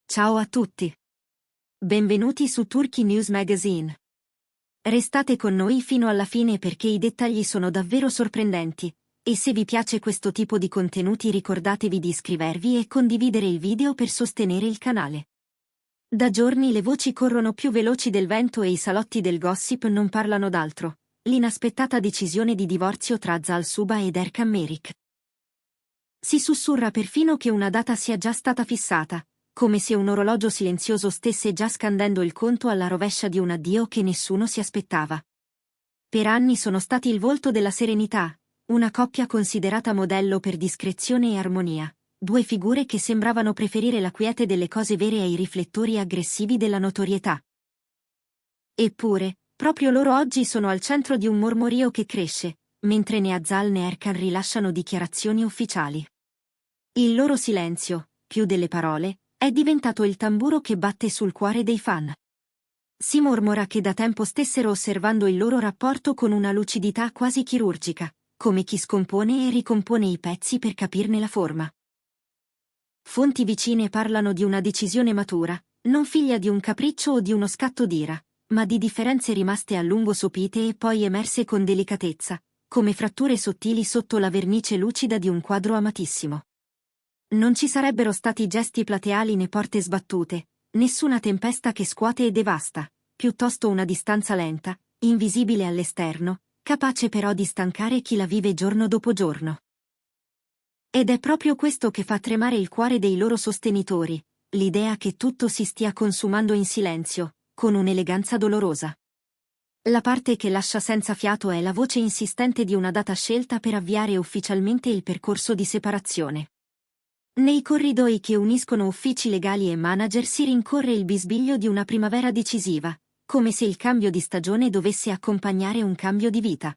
Ciao a tutti. Benvenuti su Turkey News Magazine. Restate con noi fino alla fine perché i dettagli sono davvero sorprendenti, e se vi piace questo tipo di contenuti ricordatevi di iscrivervi e condividere il video per sostenere il canale. Da giorni le voci corrono più veloci del vento e i salotti del gossip non parlano d'altro: l'inaspettata decisione di divorzio tra Zal Suba ed Erkan Merik. Si sussurra perfino che una data sia già stata fissata, come se un orologio silenzioso stesse già scandendo il conto alla rovescia di un addio che nessuno si aspettava. Per anni sono stati il volto della serenità, una coppia considerata modello per discrezione e armonia, due figure che sembravano preferire la quiete delle cose vere ai riflettori aggressivi della notorietà. Eppure, proprio loro oggi sono al centro di un mormorio che cresce, mentre né Azal né Erkan rilasciano dichiarazioni ufficiali. Il loro silenzio, più delle parole, è diventato il tamburo che batte sul cuore dei fan. Si mormora che da tempo stessero osservando il loro rapporto con una lucidità quasi chirurgica, come chi scompone e ricompone i pezzi per capirne la forma. Fonti vicine parlano di una decisione matura, non figlia di un capriccio o di uno scatto d'ira, ma di differenze rimaste a lungo sopite e poi emerse con delicatezza, come fratture sottili sotto la vernice lucida di un quadro amatissimo. Non ci sarebbero stati gesti plateali né porte sbattute, nessuna tempesta che scuote e devasta, piuttosto una distanza lenta, invisibile all'esterno, capace però di stancare chi la vive giorno dopo giorno. Ed è proprio questo che fa tremare il cuore dei loro sostenitori, l'idea che tutto si stia consumando in silenzio, con un'eleganza dolorosa. La parte che lascia senza fiato è la voce insistente di una data scelta per avviare ufficialmente il percorso di separazione. Nei corridoi che uniscono uffici legali e manager si rincorre il bisbiglio di una primavera decisiva, come se il cambio di stagione dovesse accompagnare un cambio di vita.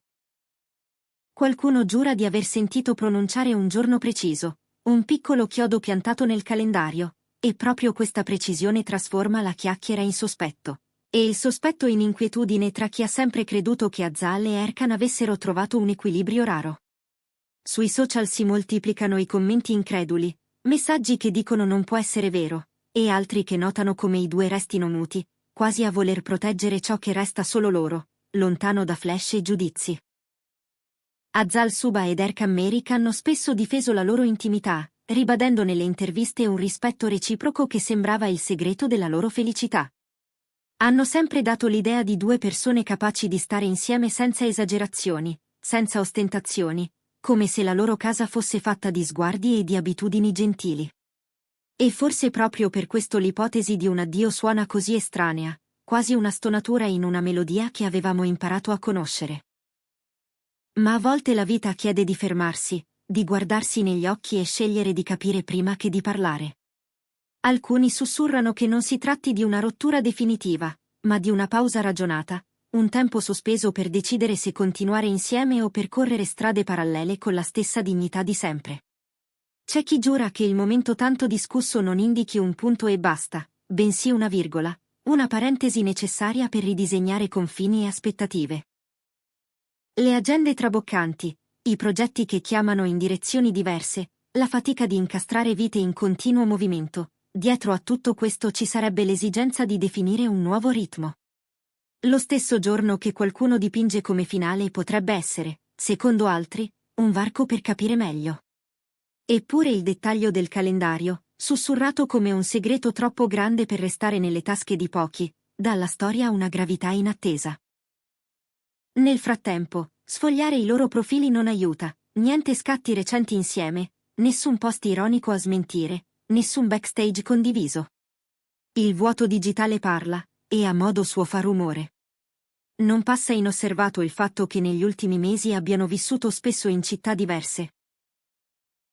Qualcuno giura di aver sentito pronunciare un giorno preciso, un piccolo chiodo piantato nel calendario, e proprio questa precisione trasforma la chiacchiera in sospetto, e il sospetto in inquietudine tra chi ha sempre creduto che Azal e Erkan avessero trovato un equilibrio raro. Sui social si moltiplicano i commenti increduli, messaggi che dicono non può essere vero, e altri che notano come i due restino muti, quasi a voler proteggere ciò che resta solo loro, lontano da flash e giudizi. Azal Suba ed Erkan Merik hanno spesso difeso la loro intimità, ribadendo nelle interviste un rispetto reciproco che sembrava il segreto della loro felicità. Hanno sempre dato l'idea di due persone capaci di stare insieme senza esagerazioni, senza ostentazioni, come se la loro casa fosse fatta di sguardi e di abitudini gentili. E forse proprio per questo l'ipotesi di un addio suona così estranea, quasi una stonatura in una melodia che avevamo imparato a conoscere. Ma a volte la vita chiede di fermarsi, di guardarsi negli occhi e scegliere di capire prima che di parlare. Alcuni sussurrano che non si tratti di una rottura definitiva, ma di una pausa ragionata, un tempo sospeso per decidere se continuare insieme o percorrere strade parallele con la stessa dignità di sempre. C'è chi giura che il momento tanto discusso non indichi un punto e basta, bensì una virgola, una parentesi necessaria per ridisegnare confini e aspettative. Le agende traboccanti, i progetti che chiamano in direzioni diverse, la fatica di incastrare vite in continuo movimento, dietro a tutto questo ci sarebbe l'esigenza di definire un nuovo ritmo. Lo stesso giorno che qualcuno dipinge come finale potrebbe essere, secondo altri, un varco per capire meglio. Eppure il dettaglio del calendario, sussurrato come un segreto troppo grande per restare nelle tasche di pochi, dà alla storia una gravità inattesa. Nel frattempo, sfogliare i loro profili non aiuta, niente scatti recenti insieme, nessun post ironico a smentire, nessun backstage condiviso. Il vuoto digitale parla, e a modo suo fa rumore. Non passa inosservato il fatto che negli ultimi mesi abbiano vissuto spesso in città diverse.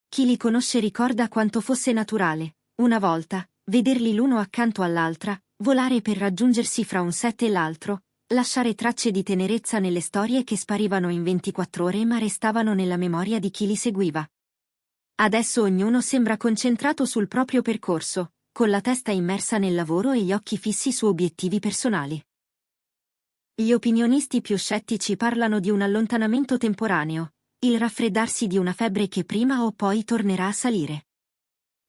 Chi li conosce ricorda quanto fosse naturale, una volta, vederli l'uno accanto all'altra, volare per raggiungersi fra un set e l'altro, lasciare tracce di tenerezza nelle storie che sparivano in 24 ore ma restavano nella memoria di chi li seguiva. Adesso ognuno sembra concentrato sul proprio percorso, con la testa immersa nel lavoro e gli occhi fissi su obiettivi personali. Gli opinionisti più scettici parlano di un allontanamento temporaneo, il raffreddarsi di una febbre che prima o poi tornerà a salire.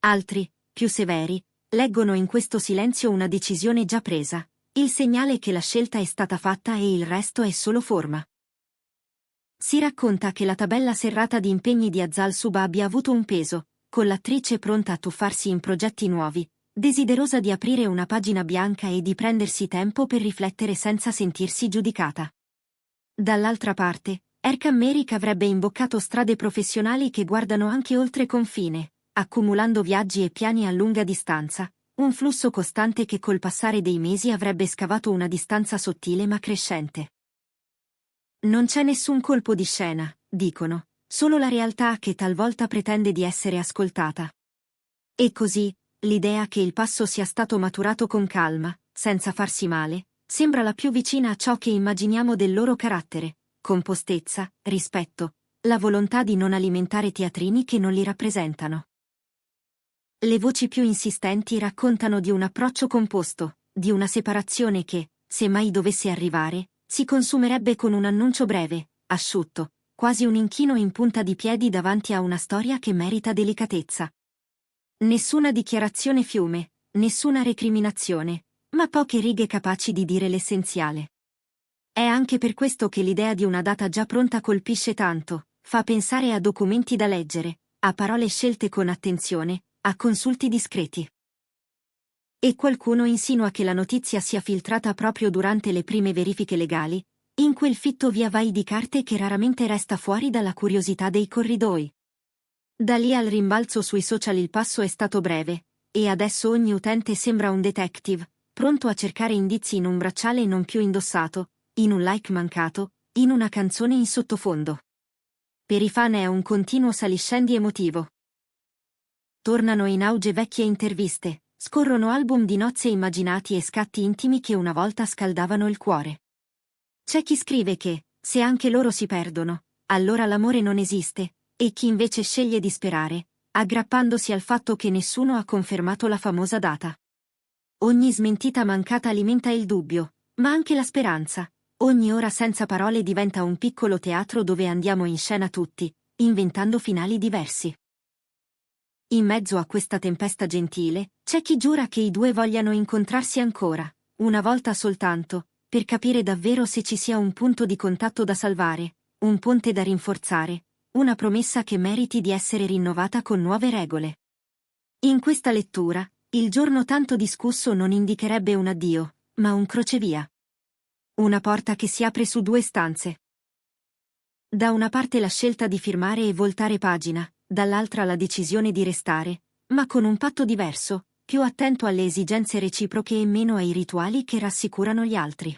Altri, più severi, Leggono in questo silenzio una decisione già presa, il segnale che la scelta è stata fatta e il resto è solo forma. Si racconta che la tabella serrata di impegni di Azal Suba abbia avuto un peso, con l'attrice pronta a tuffarsi in progetti nuovi, desiderosa di aprire una pagina bianca e di prendersi tempo per riflettere senza sentirsi giudicata. Dall'altra parte, Erkan Merik avrebbe imboccato strade professionali che guardano anche oltre confine, accumulando viaggi e piani a lunga distanza, un flusso costante che col passare dei mesi avrebbe scavato una distanza sottile ma crescente. Non c'è nessun colpo di scena, dicono, solo la realtà che talvolta pretende di essere ascoltata. E così, l'idea che il passo sia stato maturato con calma, senza farsi male, sembra la più vicina a ciò che immaginiamo del loro carattere, compostezza, rispetto, la volontà di non alimentare teatrini che non li rappresentano. Le voci più insistenti raccontano di un approccio composto, di una separazione che, se mai dovesse arrivare, si consumerebbe con un annuncio breve, asciutto, quasi un inchino in punta di piedi davanti a una storia che merita delicatezza. Nessuna dichiarazione fiume, nessuna recriminazione, ma poche righe capaci di dire l'essenziale. È anche per questo che l'idea di una data già pronta colpisce tanto, fa pensare a documenti da leggere, a parole scelte con attenzione, a consulti discreti. E qualcuno insinua che la notizia sia filtrata proprio durante le prime verifiche legali, in quel fitto via vai di carte che raramente resta fuori dalla curiosità dei corridoi. Da lì al rimbalzo sui social il passo è stato breve, e adesso ogni utente sembra un detective, pronto a cercare indizi in un bracciale non più indossato, in un like mancato, in una canzone in sottofondo. Per i fan è un continuo saliscendi emotivo. Tornano in auge vecchie interviste, scorrono album di nozze immaginati e scatti intimi che una volta scaldavano il cuore. C'è chi scrive che, se anche loro si perdono, allora l'amore non esiste, e chi invece sceglie di sperare, aggrappandosi al fatto che nessuno ha confermato la famosa data. Ogni smentita mancata alimenta il dubbio, ma anche la speranza. Ogni ora senza parole diventa un piccolo teatro dove andiamo in scena tutti, inventando finali diversi. In mezzo a questa tempesta gentile, c'è chi giura che i due vogliano incontrarsi ancora, una volta soltanto, per capire davvero se ci sia un punto di contatto da salvare, un ponte da rinforzare, una promessa che meriti di essere rinnovata con nuove regole. In questa lettura, il giorno tanto discusso non indicherebbe un addio, ma un crocevia. Una porta che si apre su due stanze. Da una parte la scelta di firmare e voltare pagina, dall'altra la decisione di restare, ma con un patto diverso, più attento alle esigenze reciproche e meno ai rituali che rassicurano gli altri.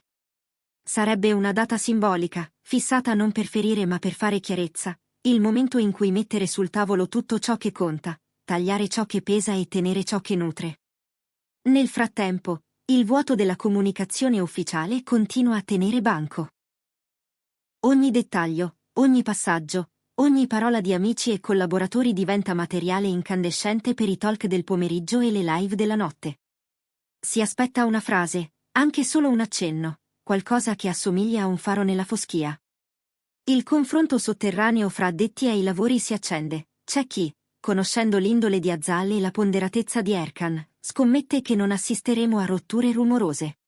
Sarebbe una data simbolica, fissata non per ferire ma per fare chiarezza, il momento in cui mettere sul tavolo tutto ciò che conta, tagliare ciò che pesa e tenere ciò che nutre. Nel frattempo, il vuoto della comunicazione ufficiale continua a tenere banco. Ogni dettaglio, ogni passaggio, ogni parola di amici e collaboratori diventa materiale incandescente per i talk del pomeriggio e le live della notte. Si aspetta una frase, anche solo un accenno, qualcosa che assomiglia a un faro nella foschia. Il confronto sotterraneo fra addetti ai lavori si accende. C'è chi, conoscendo l'indole di Azal e la ponderatezza di Erkan, scommette che non assisteremo a rotture rumorose.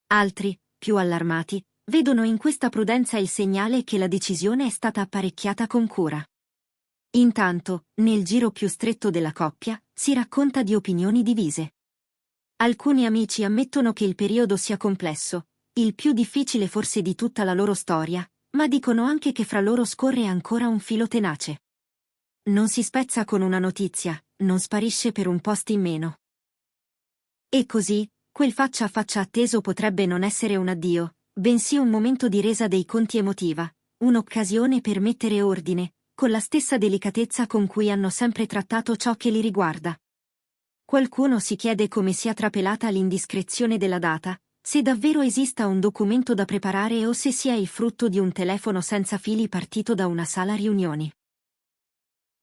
Altri, più allarmati, vedono in questa prudenza il segnale che la decisione è stata apparecchiata con cura. Intanto, nel giro più stretto della coppia, si racconta di opinioni divise. Alcuni amici ammettono che il periodo sia complesso, il più difficile forse di tutta la loro storia, ma dicono anche che fra loro scorre ancora un filo tenace. Non si spezza con una notizia, non sparisce per un post in meno. E così, quel faccia a faccia atteso potrebbe non essere un addio, bensì un momento di resa dei conti emotiva, un'occasione per mettere ordine, con la stessa delicatezza con cui hanno sempre trattato ciò che li riguarda. Qualcuno si chiede come sia trapelata l'indiscrezione della data, se davvero esista un documento da preparare o se sia il frutto di un telefono senza fili partito da una sala riunioni.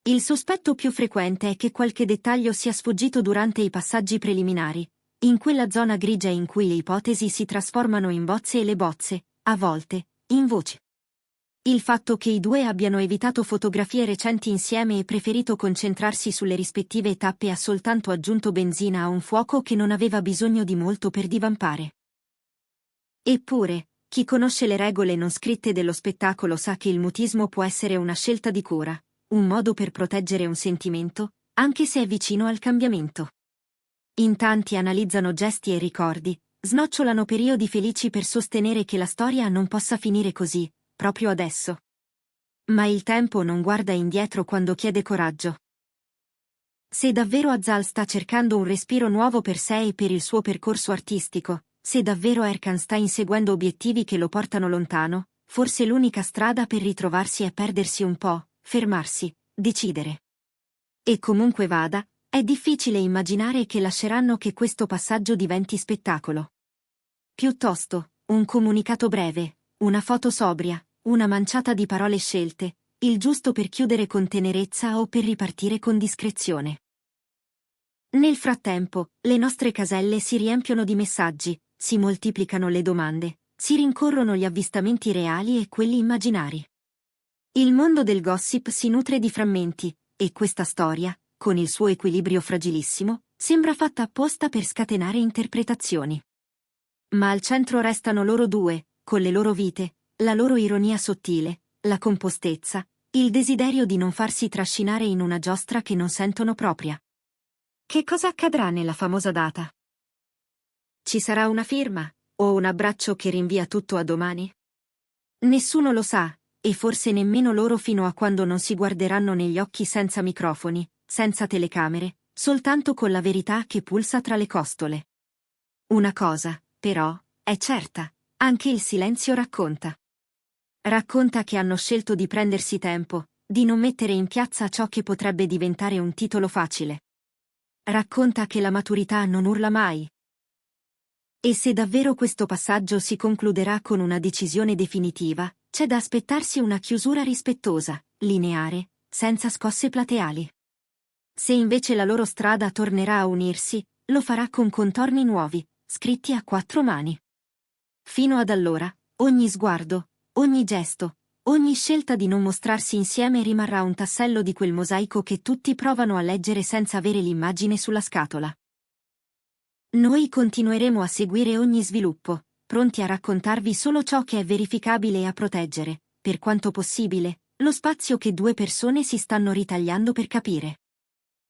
Il sospetto più frequente è che qualche dettaglio sia sfuggito durante i passaggi preliminari, in quella zona grigia in cui le ipotesi si trasformano in bozze e le bozze, a volte, in voci. Il fatto che i due abbiano evitato fotografie recenti insieme e preferito concentrarsi sulle rispettive tappe ha soltanto aggiunto benzina a un fuoco che non aveva bisogno di molto per divampare. Eppure, chi conosce le regole non scritte dello spettacolo sa che il mutismo può essere una scelta di cura, un modo per proteggere un sentimento, anche se è vicino al cambiamento. In tanti analizzano gesti e ricordi, snocciolano periodi felici per sostenere che la storia non possa finire così, proprio adesso. Ma il tempo non guarda indietro quando chiede coraggio. Se davvero Azal sta cercando un respiro nuovo per sé e per il suo percorso artistico, se davvero Erkan sta inseguendo obiettivi che lo portano lontano, forse l'unica strada per ritrovarsi è perdersi un po', fermarsi, decidere. E comunque vada, è difficile immaginare che lasceranno che questo passaggio diventi spettacolo. Piuttosto, un comunicato breve, una foto sobria, una manciata di parole scelte, il giusto per chiudere con tenerezza o per ripartire con discrezione. Nel frattempo, le nostre caselle si riempiono di messaggi, si moltiplicano le domande, si rincorrono gli avvistamenti reali e quelli immaginari. Il mondo del gossip si nutre di frammenti, e questa storia, con il suo equilibrio fragilissimo, sembra fatta apposta per scatenare interpretazioni. Ma al centro restano loro due, con le loro vite, la loro ironia sottile, la compostezza, il desiderio di non farsi trascinare in una giostra che non sentono propria. Che cosa accadrà nella famosa data? Ci sarà una firma, o un abbraccio che rinvia tutto a domani? Nessuno lo sa, e forse nemmeno loro fino a quando non si guarderanno negli occhi senza microfoni, senza telecamere, soltanto con la verità che pulsa tra le costole. Una cosa, però, è certa, anche il silenzio racconta. Racconta che hanno scelto di prendersi tempo, di non mettere in piazza ciò che potrebbe diventare un titolo facile. Racconta che la maturità non urla mai. E se davvero questo passaggio si concluderà con una decisione definitiva, c'è da aspettarsi una chiusura rispettosa, lineare, senza scosse plateali. Se invece la loro strada tornerà a unirsi, lo farà con contorni nuovi, scritti a quattro mani. Fino ad allora, ogni sguardo, ogni gesto, ogni scelta di non mostrarsi insieme rimarrà un tassello di quel mosaico che tutti provano a leggere senza avere l'immagine sulla scatola. Noi continueremo a seguire ogni sviluppo, pronti a raccontarvi solo ciò che è verificabile e a proteggere, per quanto possibile, lo spazio che due persone si stanno ritagliando per capire.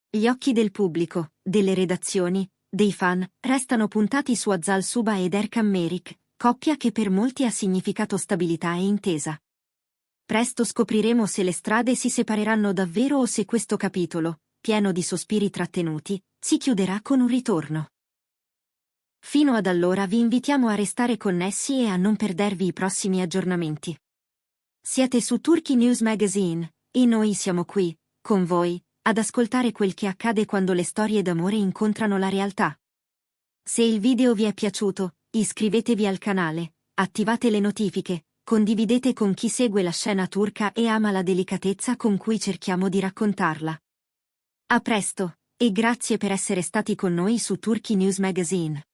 Gli occhi del pubblico, delle redazioni, dei fan, restano puntati su Azal Suba ed Erkan Merik, coppia che per molti ha significato stabilità e intesa. Presto scopriremo se le strade si separeranno davvero o se questo capitolo, pieno di sospiri trattenuti, si chiuderà con un ritorno. Fino ad allora vi invitiamo a restare connessi e a non perdervi i prossimi aggiornamenti. Siete su Turkey News Magazine, e noi siamo qui, con voi, ad ascoltare quel che accade quando le storie d'amore incontrano la realtà. Se il video vi è piaciuto, iscrivetevi al canale, attivate le notifiche, condividete con chi segue la scena turca e ama la delicatezza con cui cerchiamo di raccontarla. A presto, e grazie per essere stati con noi su Turkey News Magazine.